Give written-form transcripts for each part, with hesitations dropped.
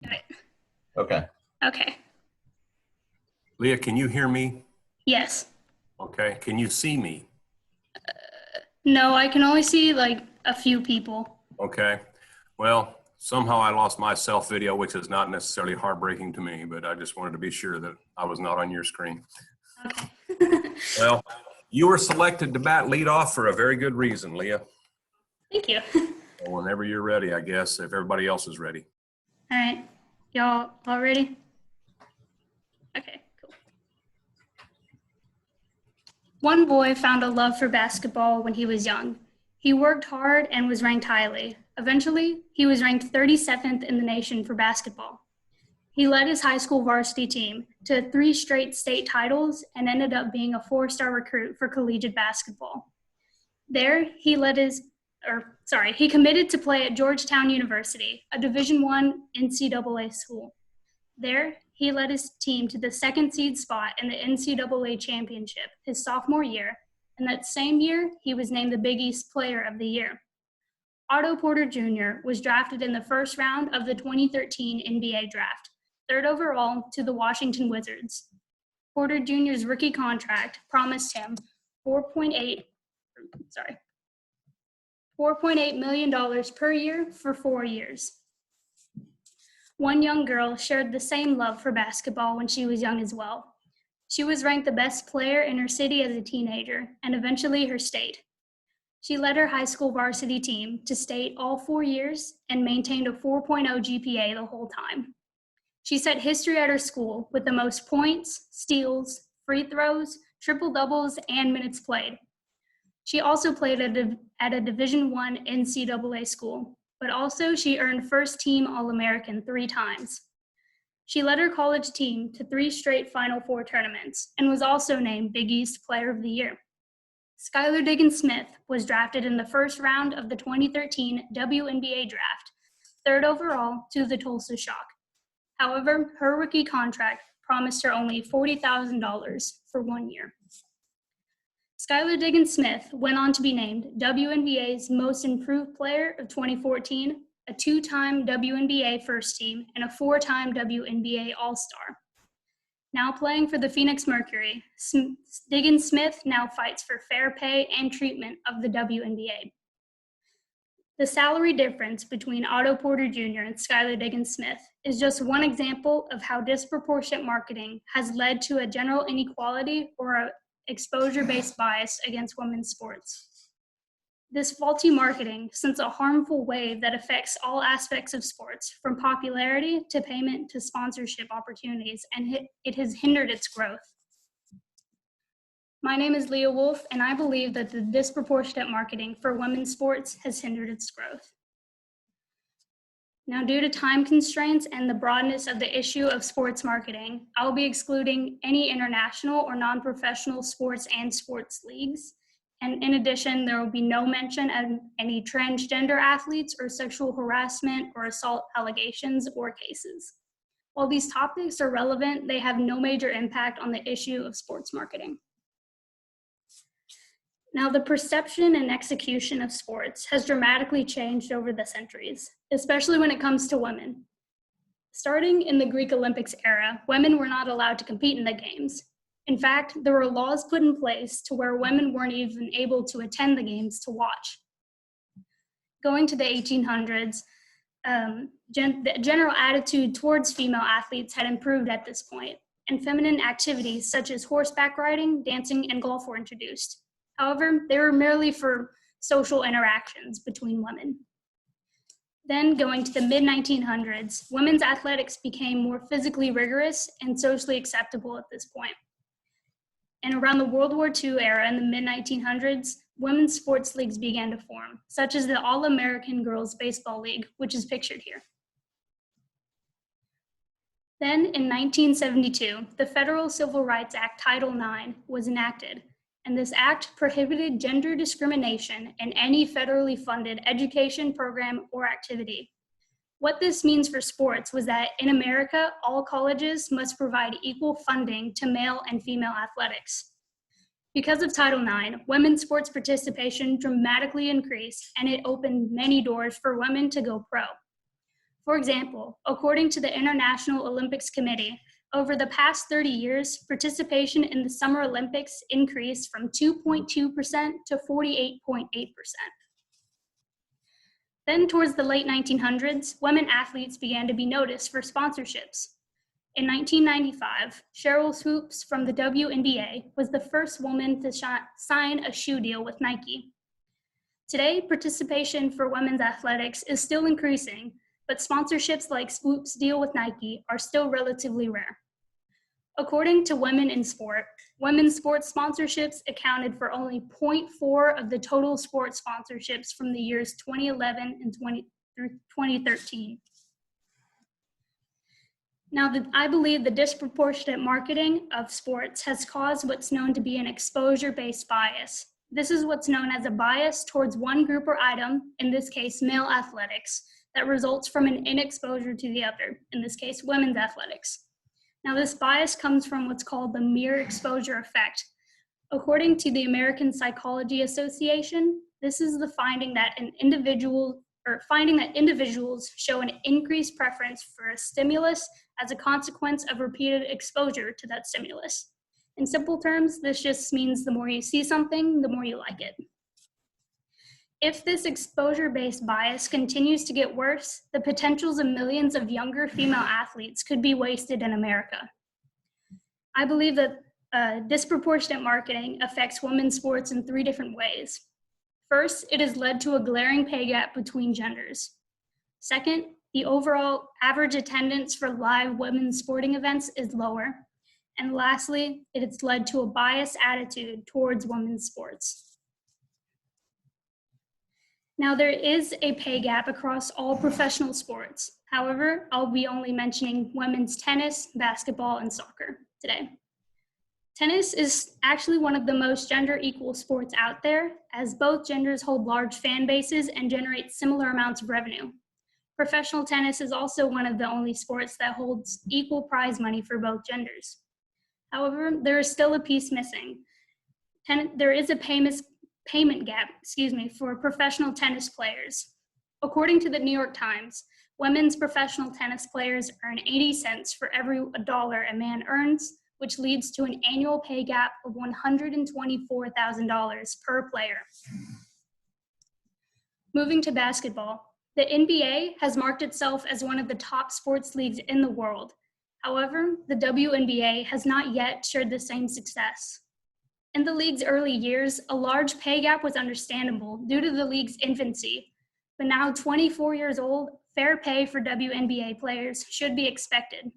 Got it. Okay. Okay. Leah, can you hear me? Yes. Okay. Can you see me? No, I can only see like a few people. Okay. Well, somehow I lost my self video, which is not necessarily heartbreaking to me, but I just wanted to be sure that I was not on your screen. Okay. Well, you were selected to bat lead off for a very good reason, Leah. Thank you. Well, whenever you're ready, I guess, if everybody else is ready. All right. Y'all all ready? Okay, cool. One boy found a love for basketball when he was young. He worked hard and was ranked highly. Eventually, he was ranked 37th in the nation for basketball. He led his high school varsity team to 3 straight state titles and ended up being a 4-star recruit for collegiate basketball. There, he committed to play at Georgetown University, a Division I NCAA school. There, he led his team to the 2nd seed spot in the NCAA championship his sophomore year, and that same year, he was named the Big East Player of the Year. Otto Porter Jr. was drafted in the first round of the 2013 NBA draft, 3rd overall to the Washington Wizards. Porter Jr.'s rookie contract promised him $4.8 million per year for 4 years. One young girl shared the same love for basketball when she was young as well. She was ranked the best player in her city as a teenager, and eventually her state. She led her high school varsity team to state all 4 years and maintained a 4.0 GPA the whole time. She set history at her school with the most points, steals, free throws, triple doubles, and minutes played. She also played at a Division I NCAA school, but also she earned first team All-American 3 times. She led her college team to 3 straight Final Four tournaments and was also named Big East Player of the Year. Skylar Diggins-Smith was drafted in the first round of the 2013 WNBA draft, 3rd overall to the Tulsa Shock. However, her rookie contract promised her only $40,000 for 1 year. Skylar Diggins-Smith went on to be named WNBA's Most Improved Player of 2014, a 2-time WNBA First Team, and a 4-time WNBA All-Star. Now playing for the Phoenix Mercury, Diggins-Smith now fights for fair pay and treatment of the WNBA. The salary difference between Otto Porter Jr. and Skylar Diggins-Smith is just one example of how disproportionate marketing has led to a general inequality or an exposure-based bias against women's sports. This faulty marketing sends a harmful wave that affects all aspects of sports, from popularity to payment to sponsorship opportunities, and it has hindered its growth. My name is Leah Bwolf, and I believe that the disproportionate marketing for women's sports has hindered its growth. Now, due to time constraints and the broadness of the issue of sports marketing, I'll be excluding any international or non-professional sports and sports leagues. And in addition, there will be no mention of any transgender athletes or sexual harassment or assault allegations or cases. While these topics are relevant, they have no major impact on the issue of sports marketing. Now, the perception and execution of sports has dramatically changed over the centuries, especially when it comes to women. Starting in the Greek Olympics era, women were not allowed to compete in the games. In fact, there were laws put in place to where women weren't even able to attend the games to watch. Going to the 1800s, the general attitude towards female athletes had improved at this point, and feminine activities such as horseback riding, dancing, and golf were introduced. However, they were merely for social interactions between women. Then, going to the mid-1900s, women's athletics became more physically rigorous and socially acceptable at this point. And around the World War II era in the mid-1900s, women's sports leagues began to form, such as the All-American Girls Baseball League, which is pictured here. Then, in 1972, the Federal Civil Rights Act Title IX was enacted, and this act prohibited gender discrimination in any federally funded education program or activity. What this means for sports was that in America, all colleges must provide equal funding to male and female athletics. Because of Title IX, women's sports participation dramatically increased, and it opened many doors for women to go pro. For example, according to the International Olympics Committee, over the past 30 years, participation in the Summer Olympics increased from 2.2% to 48.8%. Then, towards the late 1900s, women athletes began to be noticed for sponsorships. In 1995, Cheryl Swoops from the WNBA was the first woman to sign a shoe deal with Nike. Today, participation for women's athletics is still increasing, but sponsorships like Swoops' deal with Nike are still relatively rare. According to Women in Sport, women's sports sponsorships accounted for only 0.4% of the total sports sponsorships from the years 2011 and through 2013. Now, I believe the disproportionate marketing of sports has caused what's known to be an exposure-based bias. This is what's known as a bias towards one group or item, in this case, male athletics, that results from an inexposure to the other, in this case, women's athletics. Now, this bias comes from what's called the mere exposure effect. According to the American Psychology Association, this is the finding that individuals show an increased preference for a stimulus as a consequence of repeated exposure to that stimulus. In simple terms, this just means the more you see something, the more you like it. If this exposure-based bias continues to get worse, the potentials of millions of younger female athletes could be wasted in America. I believe that disproportionate marketing affects women's sports in 3 different ways. First, it has led to a glaring pay gap between genders. Second, the overall average attendance for live women's sporting events is lower. And lastly, it has led to a biased attitude towards women's sports. Now, there is a pay gap across all professional sports. However, I'll be only mentioning women's tennis, basketball, and soccer today. Tennis is actually one of the most gender-equal sports out there, as both genders hold large fan bases and generate similar amounts of revenue. Professional tennis is also one of the only sports that holds equal prize money for both genders. However, there is still a piece missing. There is a payment gap, for professional tennis players. According to the New York Times, women's professional tennis players earn 80 cents for every $1 a man earns, which leads to an annual pay gap of $124,000 per player. Moving to basketball, the NBA has marked itself as one of the top sports leagues in the world. However, the WNBA has not yet shared the same success. In the league's early years, a large pay gap was understandable due to the league's infancy, but now 24 years old, fair pay for WNBA players should be expected.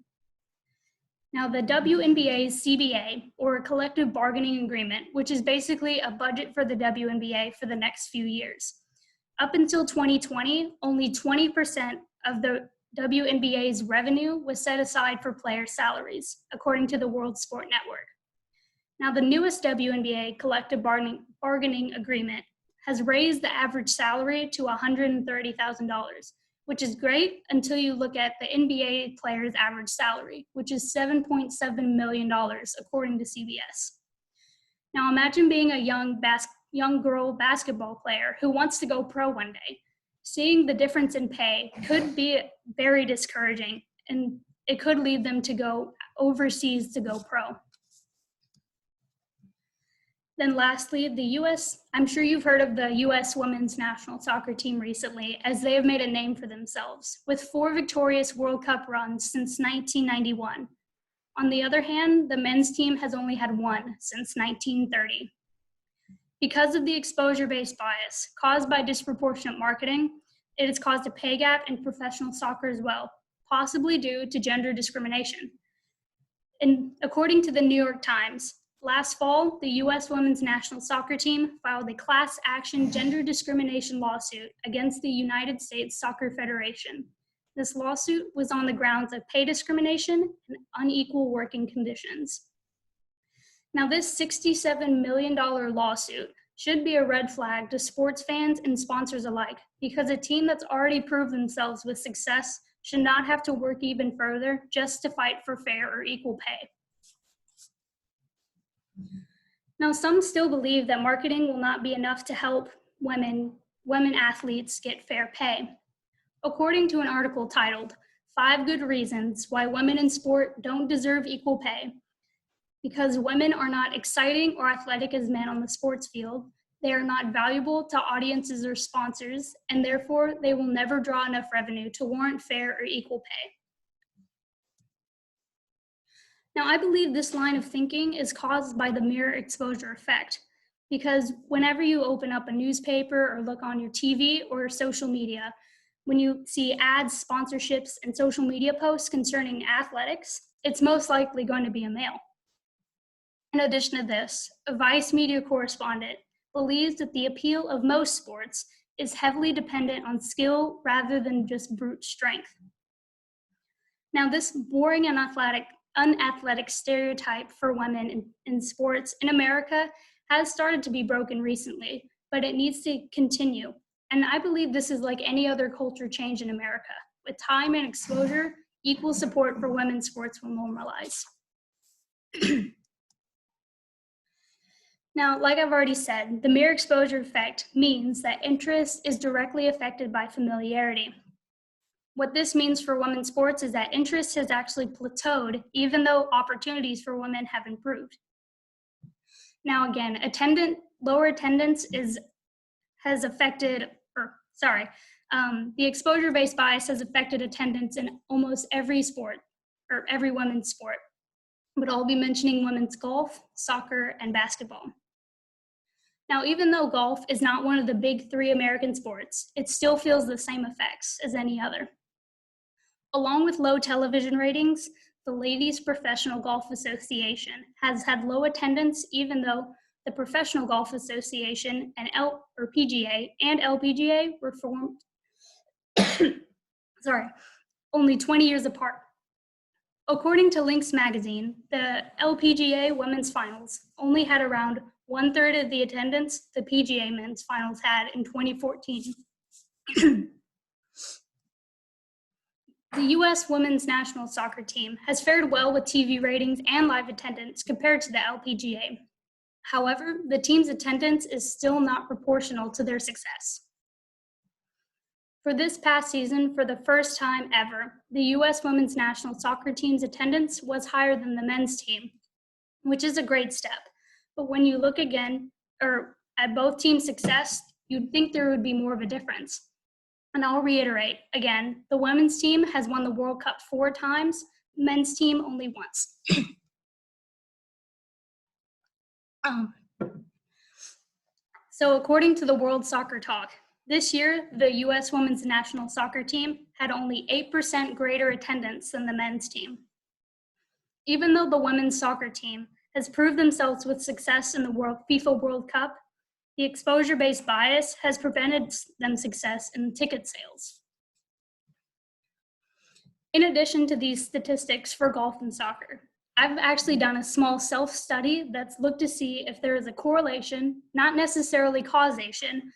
Now, the WNBA's CBA, or collective bargaining agreement, which is basically a budget for the WNBA for the next few years. Up until 2020, only 20% of the WNBA's revenue was set aside for player salaries, according to the World Sport Network. Now, the newest WNBA collective bargaining agreement has raised the average salary to $130,000, which is great until you look at the NBA player's average salary, which is $7.7 million, according to CBS. Now, imagine being a young girl basketball player who wants to go pro one day. Seeing the difference in pay could be very discouraging, and it could lead them to go overseas to go pro. Then lastly, I'm sure you've heard of the U.S. women's national soccer team recently, as they have made a name for themselves, with 4 victorious World Cup runs since 1991. On the other hand, the men's team has only had 1 since 1930. Because of the exposure-based bias caused by disproportionate marketing, it has caused a pay gap in professional soccer as well, possibly due to gender discrimination. And according to the New York Times, last fall, the U.S. women's national soccer team filed a class action gender discrimination lawsuit against the United States Soccer Federation. This lawsuit was on the grounds of pay discrimination and unequal working conditions. Now, this $67 million lawsuit should be a red flag to sports fans and sponsors alike, because a team that's already proved themselves with success should not have to work even further just to fight for fair or equal pay. Now, some still believe that marketing will not be enough to help women athletes get fair pay. according to an article titled 5 Good Reasons Why Women in Sport Don't Deserve Equal Pay. Because women are not exciting or athletic as men on the sports field, they are not valuable to audiences or sponsors, and therefore they will never draw enough revenue to warrant fair or equal pay. Now, I believe this line of thinking is caused by the mirror exposure effect, because whenever you open up a newspaper or look on your TV or social media, when you see ads, sponsorships, and social media posts concerning athletics, it's most likely going to be a male. In addition to this, a Vice media correspondent believes that the appeal of most sports is heavily dependent on skill rather than just brute strength. Now, this boring and unathletic stereotype for women in sports in America has started to be broken recently, but it needs to continue. And I believe this is like any other culture change in America. With time and exposure, equal support for women's sports will normalize. Now, like I've already said, the mirror exposure effect means that interest is directly affected by familiarity. What this means for women's sports is that interest has actually plateaued, even though opportunities for women have improved. Now, again, lower attendance has affected, the exposure-based bias has affected attendance in almost every sport, or every women's sport. But I'll be mentioning women's golf, soccer, and basketball. Now, even though golf is not one of the big 3 American sports, it still feels the same effects as any other. Along with low television ratings, the Ladies Professional Golf Association has had low attendance, even though the Professional Golf Association and PGA and LPGA were formed only 20 years apart. According to Links magazine, the LPGA women's finals only had around 1/3 of the attendance the PGA men's finals had in 2014. The U.S. women's national soccer team has fared well with TV ratings and live attendance compared to the LPGA. However, the team's attendance is still not proportional to their success. For this past season, for the first time ever, the U.S. women's national soccer team's attendance was higher than the men's team, which is a great step. But when you look again, or at both teams' success, you'd think there would be more of a difference. And I'll reiterate, again, the women's team has won the World Cup 4 times, men's team only once. So according to the World Soccer Talk, this year, the U.S. women's national soccer team had only 8% greater attendance than the men's team. Even though the women's soccer team has proved themselves with success in the FIFA World Cup, the exposure-based bias has prevented them success in ticket sales. In addition to these statistics for golf and soccer, I've actually done a small self-study that's looked to see if there is a correlation, not necessarily causation,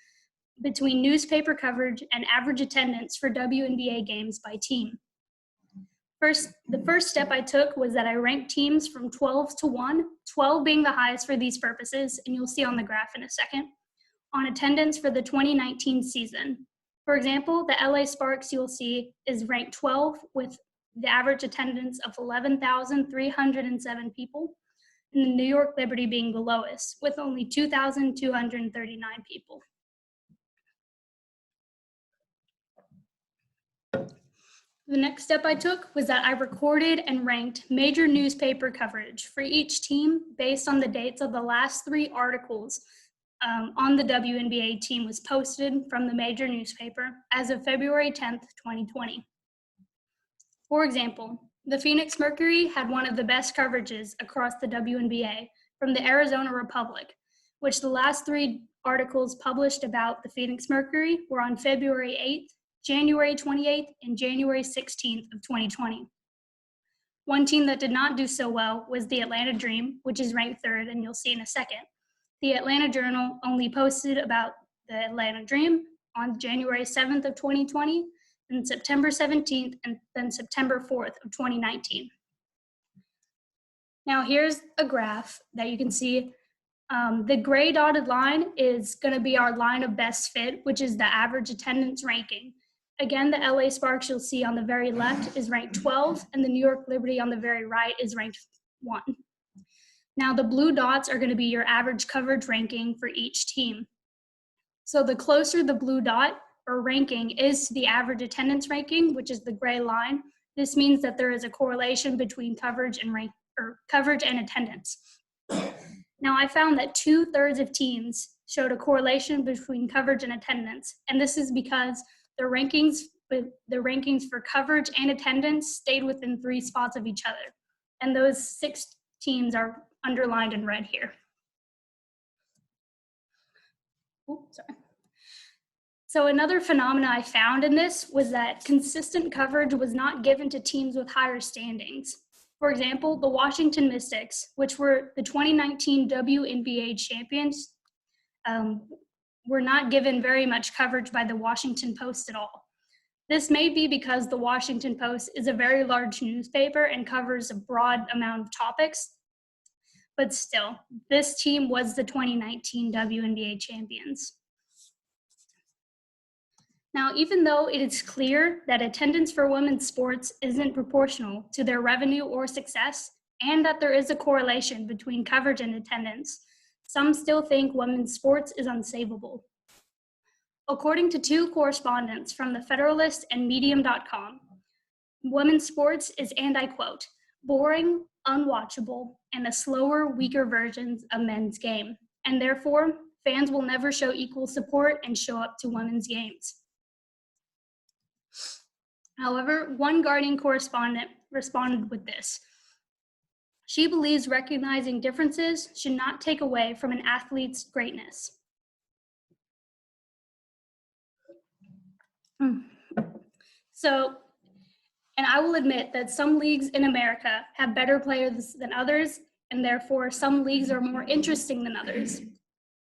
between newspaper coverage and average attendance for WNBA games by team. The first step I took was that I ranked teams from 12 to 1, 12 being the highest for these purposes, and you'll see on the graph in a second, on attendance for the 2019 season. For example, the LA Sparks, you'll see, is ranked 12 with the average attendance of 11,307 people, and the New York Liberty being the lowest, with only 2,239 people. The next step I took was that I recorded and ranked major newspaper coverage for each team based on the dates of the last 3 articles on the WNBA team was posted from the major newspaper as of February 10th, 2020. For example, the Phoenix Mercury had one of the best coverages across the WNBA from the Arizona Republic, which the last 3 articles published about the Phoenix Mercury were on February 8th, January 28th, and January 16th of 2020. One team that did not do so well was the Atlanta Dream, which is ranked 3rd, and you'll see in a second. The Atlanta Journal only posted about the Atlanta Dream on January 7th of 2020, then September 17th, and then September 4th of 2019. Now here's a graph that you can see. The gray dotted line is going to be our line of best fit, which is the average attendance ranking. Again, the LA Sparks you'll see on the very left is ranked 12, and the New York Liberty on the very right is ranked 1. Now, the blue dots are going to be your average coverage ranking for each team. So the closer the blue dot or ranking is to the average attendance ranking, which is the gray line, this means that there is a correlation between coverage and attendance. Now, I found that 2/3 of teams showed a correlation between coverage and attendance, and this is because the rankings for coverage and attendance stayed within 3 spots of each other, and those 6 teams are underlined in red here. So another phenomena I found in this was that consistent coverage was not given to teams with higher standings. For example, the Washington Mystics, which were the 2019 WNBA champions, were not given very much coverage by the Washington Post at all. This may be because the Washington Post is a very large newspaper and covers a broad amount of topics, but still, this team was the 2019 WNBA champions. Now, even though it is clear that attendance for women's sports isn't proportional to their revenue or success, and that there is a correlation between coverage and attendance, some still think women's sports is unsavable. According to 2 correspondents from the Federalist and Medium.com, women's sports is, and I quote, boring, unwatchable, and a slower, weaker version of men's game, and therefore, fans will never show equal support and show up to women's games. However, one Guardian correspondent responded with this. She believes recognizing differences should not take away from an athlete's greatness. So, and I will admit that some leagues in America have better players than others, and therefore some leagues are more interesting than others.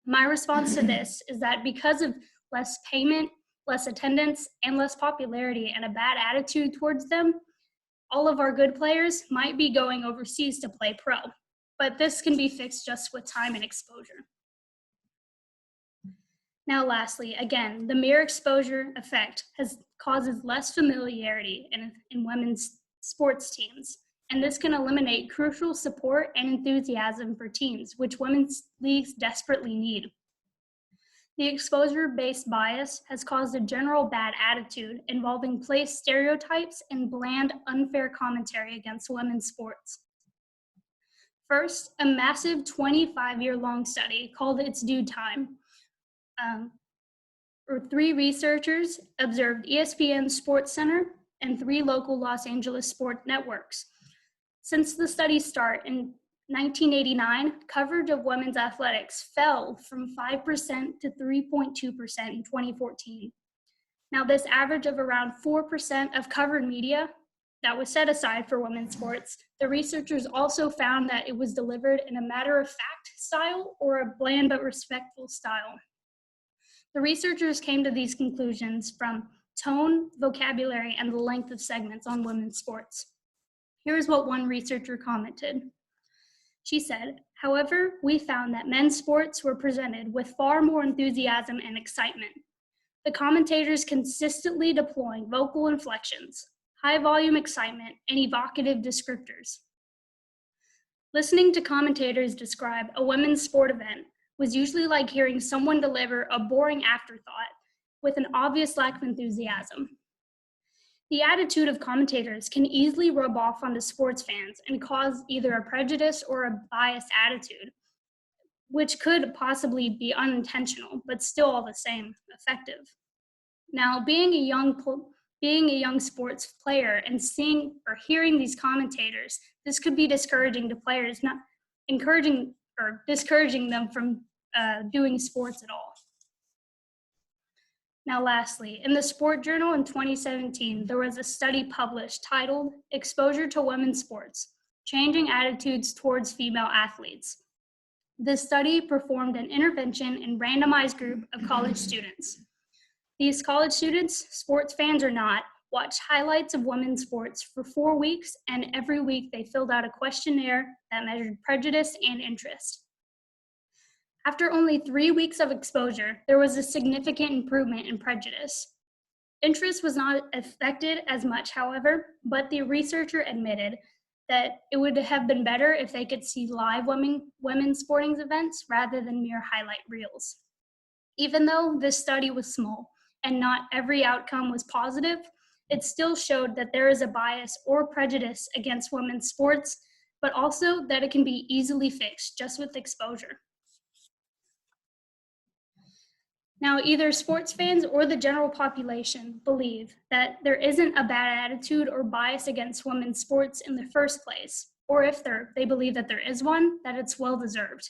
My response to this is that because of less payment, less attendance, and less popularity and a bad attitude towards them, all of our good players might be going overseas to play pro, but this can be fixed just with time and exposure. Now, lastly, again, the mere exposure effect causes less familiarity in women's sports teams, and this can eliminate crucial support and enthusiasm for teams, which women's leagues desperately need. The exposure-based bias has caused a general bad attitude involving place stereotypes and bland, unfair commentary against women's sports. First, a massive 25-year-long study called It's Due Time, where 3 researchers observed ESPN Sports Center and 3 local Los Angeles sport networks. Since the study's start in 1989, coverage of women's athletics fell from 5% to 3.2% in 2014. Now, this average of around 4% of covered media that was set aside for women's sports, the researchers also found that it was delivered in a matter-of-fact style or a bland but respectful style. The researchers came to these conclusions from tone, vocabulary, and the length of segments on women's sports. Here's what one researcher commented. She said, however, we found that men's sports were presented with far more enthusiasm and excitement. The commentators consistently deploying vocal inflections, high volume excitement, and evocative descriptors. Listening to commentators describe a women's sport event was usually like hearing someone deliver a boring afterthought with an obvious lack of enthusiasm. The attitude of commentators can easily rub off onto sports fans and cause either a prejudice or a biased attitude, which could possibly be unintentional, but still all the same effective. Now, being a young sports player and seeing or hearing these commentators, this could be discouraging to players, not encouraging or discouraging them from doing sports at all. Now, lastly, in the Sport Journal in 2017, there was a study published titled Exposure to Women's Sports, Changing Attitudes Towards Female Athletes. This study performed an intervention in randomized group of college students. These college students, sports fans or not, watched highlights of women's sports for 4 weeks, and every week they filled out a questionnaire that measured prejudice and interest. After only 3 weeks of exposure, there was a significant improvement in prejudice. Interest was not affected as much, however, but the researcher admitted that it would have been better if they could see live women's sporting events rather than mere highlight reels. Even though this study was small and not every outcome was positive, it still showed that there is a bias or prejudice against women's sports, but also that it can be easily fixed just with exposure. Now, either sports fans or the general population believe that there isn't a bad attitude or bias against women's sports in the first place, or if they believe that there is one, that it's well-deserved.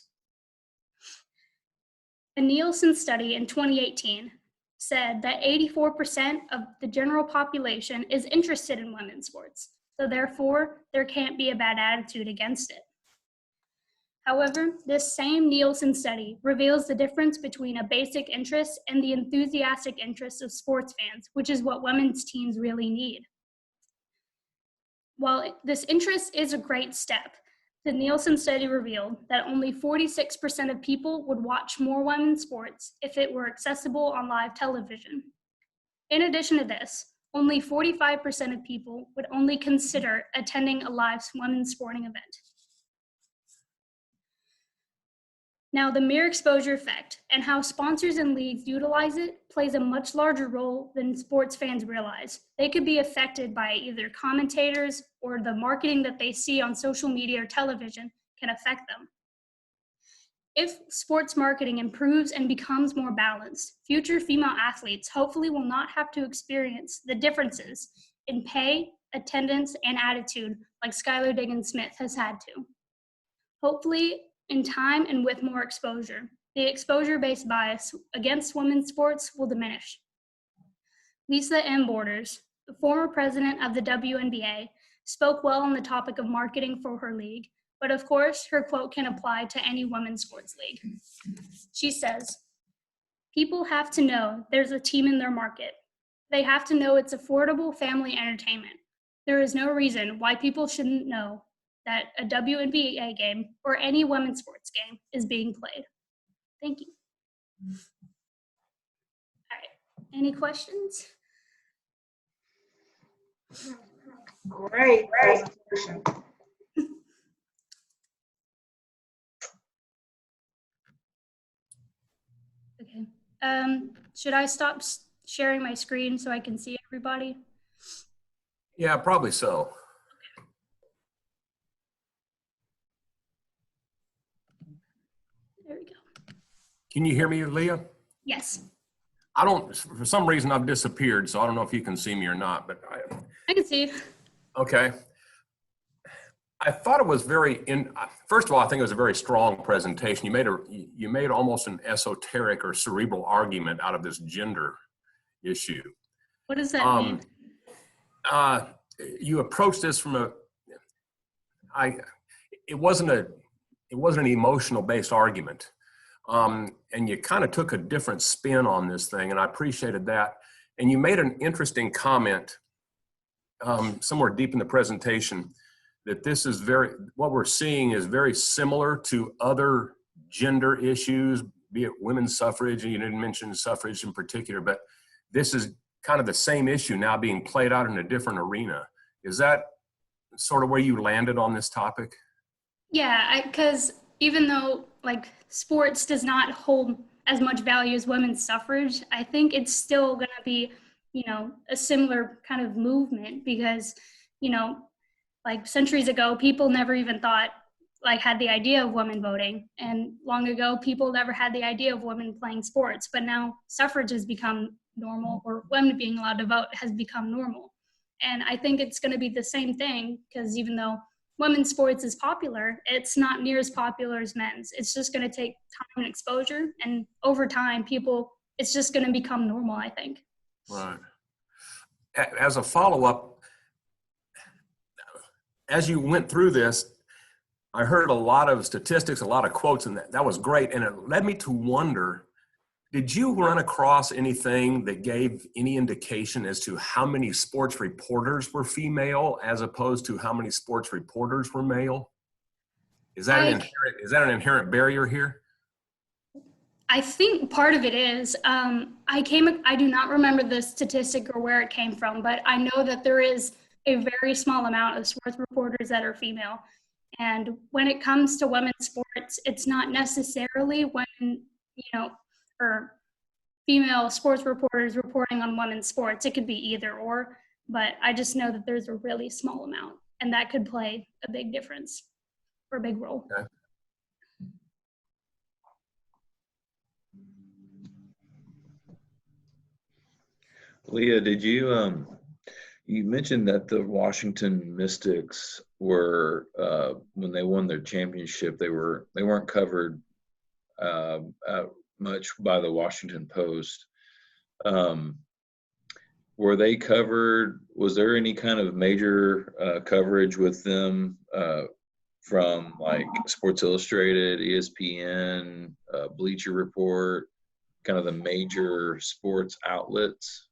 A Nielsen study in 2018 said that 84% of the general population is interested in women's sports, so therefore there can't be a bad attitude against it. However, this same Nielsen study reveals the difference between a basic interest and the enthusiastic interest of sports fans, which is what women's teams really need. While this interest is a great step, the Nielsen study revealed that only 46% of people would watch more women's sports if it were accessible on live television. In addition to this, only 45% of people would only consider attending a live women's sporting event. Now, the mere exposure effect and how sponsors and leagues utilize it plays a much larger role than sports fans realize. They could be affected by either commentators or the marketing that they see on social media or television can affect them. If sports marketing improves and becomes more balanced, future female athletes hopefully will not have to experience the differences in pay, attendance, and attitude like Skylar Diggins-Smith has had to. Hopefully, in time and with more exposure, the exposure-based bias against women's sports will diminish. Lisa M. Borders, the former president of the WNBA, spoke well on the topic of marketing for her league, but of course, her quote can apply to any women's sports league. She says, "People have to know there's a team in their market. They have to know it's affordable family entertainment. There is no reason why people shouldn't know that a WNBA game or any women's sports game is being played." Thank you. All right, any questions? Great presentation. Okay. Should I stop sharing my screen so I can see everybody? Yeah, probably so. There we go. Can you hear me, Leah? Yes. I don't, for some reason I've disappeared, so I don't know if you can see me or not, but I can see you. okay. I thought it was first of all, I think it was a very strong presentation. You made almost an esoteric or cerebral argument out of this gender issue. What does that mean? You approached this from it wasn't an emotional based argument. And you kind of took a different spin on this thing, and I appreciated that. And you made an interesting comment somewhere deep in the presentation that what we're seeing is very similar to other gender issues, be it women's suffrage, and you didn't mention suffrage in particular, but this is kind of the same issue now being played out in a different arena. Is that sort of where you landed on this topic? Yeah, because even though like sports does not hold as much value as women's suffrage, I think it's still going to be, a similar kind of movement because, like centuries ago, people never even had the idea of women voting. And long ago, people never had the idea of women playing sports. But now suffrage has become normal, or women being allowed to vote has become normal. And I think it's going to be the same thing because even though women's sports is popular, it's not near as popular as men's. It's just going to take time and exposure. And over time, it's just going to become normal, I think. Right. As a follow-up, as you went through this, I heard a lot of statistics, a lot of quotes, and that was great. And it led me to wonder, did you run across anything that gave any indication as to how many sports reporters were female as opposed to how many sports reporters were male? Is that an inherent barrier here? I think part of it is, I do not remember the statistic or where it came from, but I know that there is a very small amount of sports reporters that are female. And when it comes to women's sports, it's not necessarily or female sports reporters reporting on women's sports. It could be either or, but I just know that there's a really small amount, and that could play a big difference or a big role. Okay. Leah, did you you mentioned that the Washington Mystics were when they won their championship, they weren't covered much by the Washington Post. Were they covered? Was there any kind of major coverage with them from like Sports Illustrated, ESPN, Bleacher Report, kind of the major sports outlets?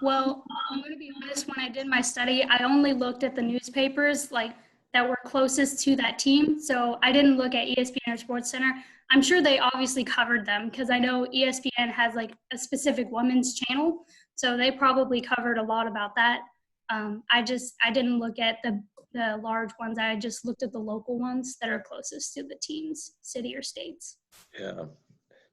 Well, I'm going to be honest, when I did my study, I only looked at the newspapers that were closest to that team. So I didn't look at ESPN or Sports Center. I'm sure they obviously covered them because I know ESPN has like a specific women's channel. So they probably covered a lot about that. I didn't look at the large ones. I just looked at the local ones that are closest to the team's city or states. Yeah.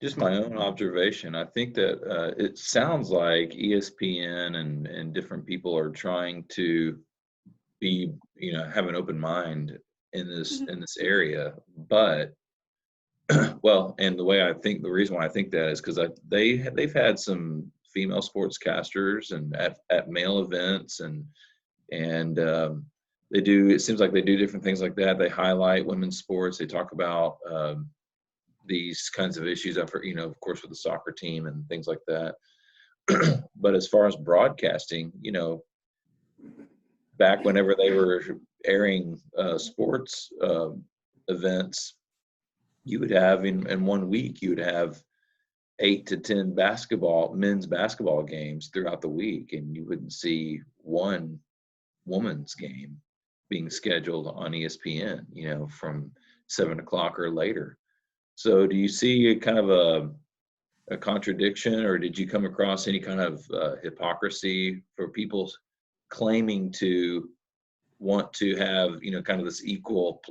Just my own observation. I think that it sounds like ESPN and different people are trying to be, have an open mind in this area. But well, and the reason why I think that is because they've had some female sportscasters and at male events and they do. It seems like they do different things like that. They highlight women's sports. They talk about these kinds of issues, of course, with the soccer team and things like that. But as far as broadcasting, back whenever they were airing sports events, you would have in 1 week, you would have 8 to 10 men's basketball games throughout the week, and you wouldn't see one woman's game being scheduled on ESPN, from 7 o'clock or later. So do you see a kind of a contradiction, or did you come across any kind of hypocrisy for people claiming to want to have, kind of this equal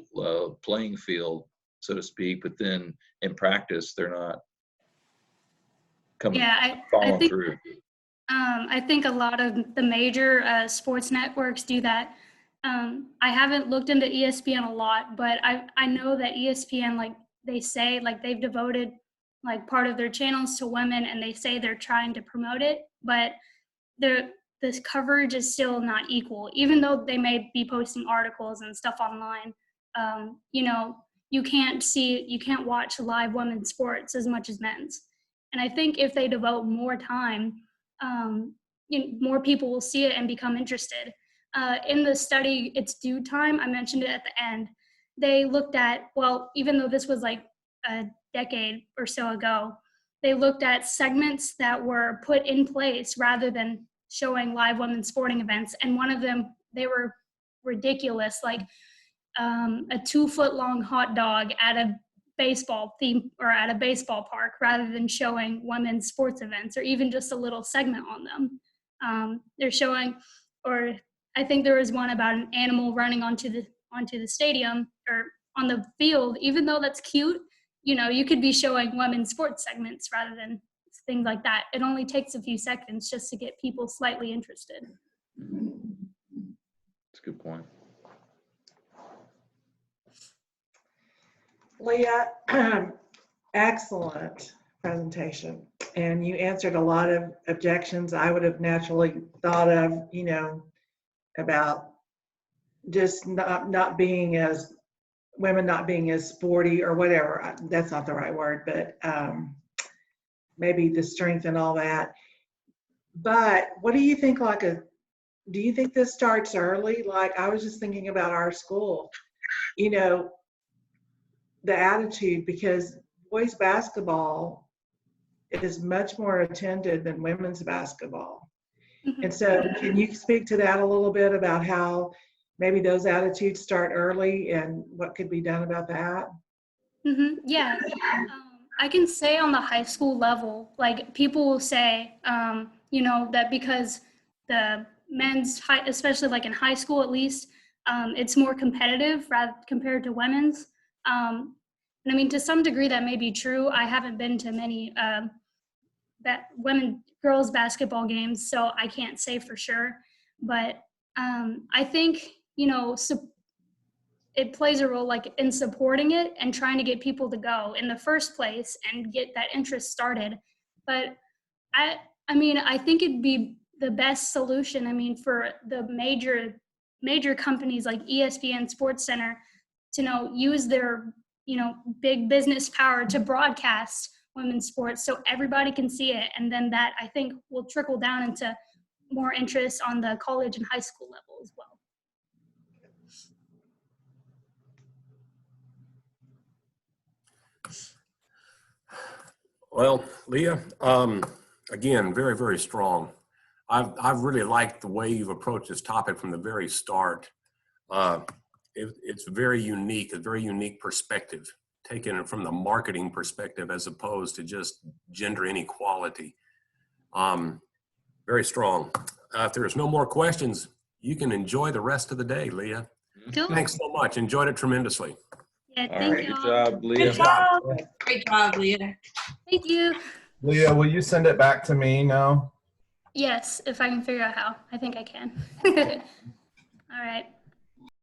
playing field, so to speak, but then in practice, they're not following through? I think a lot of the major sports networks do that. I haven't looked into ESPN a lot, but I know that ESPN, they say they've devoted part of their channels to women, and they say they're trying to promote it, but this coverage is still not equal, even though they may be posting articles and stuff online. You can't watch live women's sports as much as men's. And I think if they devote more time, more people will see it and become interested. In the study, It's Due Time, I mentioned it at the end, they looked at, even though this was a decade or so ago, they looked at segments that were put in place rather than showing live women's sporting events. And one of them, they were ridiculous, a 2-foot-long hot dog at a baseball theme or at a baseball park, rather than showing women's sports events or even just a little segment on them. They're showing, or I think there was one about an animal running onto the stadium or on the field. Even though that's cute, you could be showing women's sports segments rather than things like that. It only takes a few seconds just to get people slightly interested. That's a good point. Leah, excellent presentation. And you answered a lot of objections I would have naturally thought of, about just not being as, women not being as sporty or whatever. That's not the right word, but maybe the strength and all that. But what do you think, do you think this starts early? I was just thinking about our school, the attitude, because boys basketball is much more attended than women's basketball. Mm-hmm. And so can you speak to that a little bit about how maybe those attitudes start early and what could be done about that? Mm-hmm. Yeah. I can say on the high school level, like people will say, you know, that because the men's high, especially like in high school at least, it's more competitive rather compared to women's. And I mean, to some degree that may be true. I haven't been to many girls basketball games, so I can't say for sure. But I think, you know, it plays a role like in supporting it and trying to get people to go in the first place and get that interest started. But I mean, I think it'd be the best solution. I mean, for the major companies like ESPN Sports Center to, you know, use their, you know, big business power to broadcast women's sports so everybody can see it. And then that, I think, will trickle down into more interest on the college and high school level as well. Well, Leah, again, very, very strong. I've really liked the way you've approached this topic from the very start. It's very unique, a very unique perspective, taking it from the marketing perspective as opposed to just gender inequality. Very strong. If there's no more questions, you can enjoy the rest of the day, Leah. Cool. Thanks so much. Enjoyed it tremendously. Yeah, All thank right, you. good job, Leah. Good job. Great job, Leah. Thank you. Leah, will you send it back to me now? Yes, if I can figure out how. I think I can. All right.